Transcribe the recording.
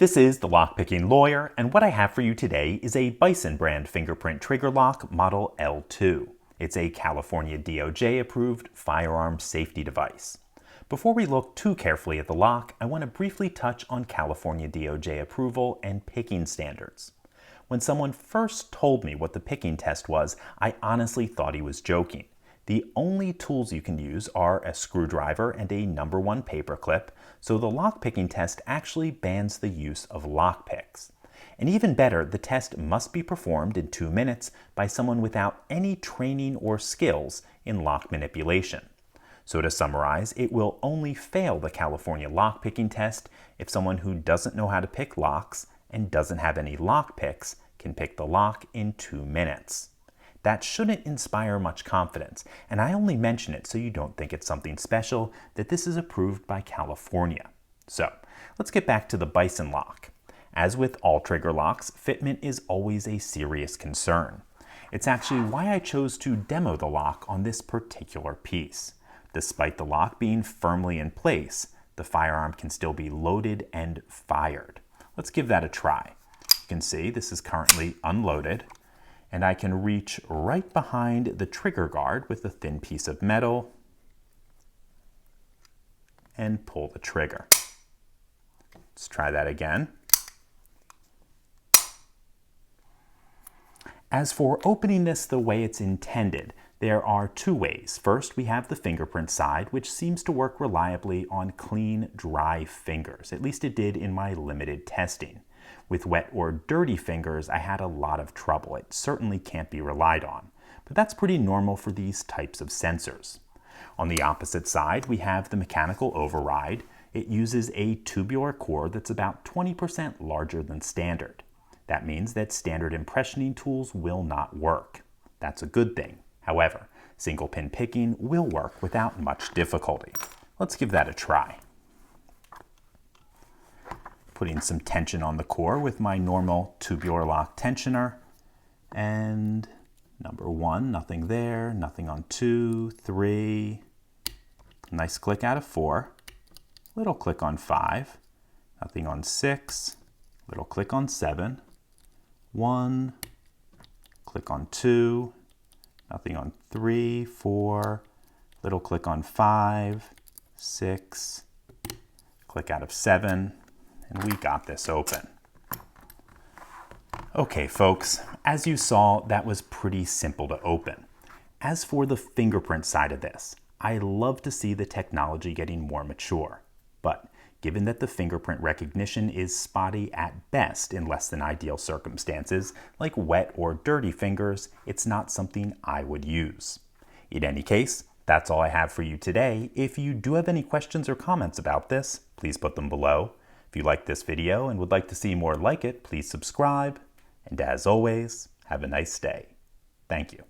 This is the Lockpicking Lawyer, and what I have for you today is a Bison brand fingerprint trigger lock model L2. It's a California DOJ approved firearm safety device. Before we look too carefully at the lock, I want to briefly touch on California DOJ approval and picking standards. When someone first told me what the picking test was, I honestly thought he was joking. The only tools you can use are a screwdriver and a number 1 paperclip, so the lockpicking test actually bans the use of lockpicks. And even better, the test must be performed in 2 minutes by someone without any training or skills in lock manipulation. So to summarize, it will only fail the California lockpicking test if someone who doesn't know how to pick locks and doesn't have any lockpicks can pick the lock in 2 minutes. That shouldn't inspire much confidence, and I only mention it so you don't think it's something special that this is approved by California. So, let's get back to the Bison lock. As with all trigger locks, fitment is always a serious concern. It's actually why I chose to demo the lock on this particular piece. Despite the lock being firmly in place, the firearm can still be loaded and fired. Let's give that a try. You can see this is currently unloaded, and I can reach right behind the trigger guard with a thin piece of metal and pull the trigger. Let's try that again. As for opening this the way it's intended, there are 2 ways. First, we have the fingerprint side, which seems to work reliably on clean, dry fingers. At least it did in my limited testing. With wet or dirty fingers, I had a lot of trouble. It certainly can't be relied on, but that's pretty normal for these types of sensors. On the opposite side, we have the mechanical override. It uses a tubular core that's about 20% larger than standard. That means that standard impressioning tools will not work. That's a good thing. However, single pin picking will work without much difficulty. Let's give that a try. Putting some tension on the core with my normal tubular lock tensioner, and number 1, nothing there, nothing on 2, 3, nice click out of 4, little click on 5, nothing on 6, little click on 7, 1, click on 2, nothing on 3, 4, little click on 5, 6, click out of 7, and we got this open. Okay, folks, as you saw, that was pretty simple to open. As for the fingerprint side of this, I love to see the technology getting more mature. But given that the fingerprint recognition is spotty at best in less than ideal circumstances, like wet or dirty fingers, it's not something I would use. In any case, that's all I have for you today. If you do have any questions or comments about this, please put them below. If you liked this video and would like to see more like it, please subscribe. And as always, have a nice day. Thank you.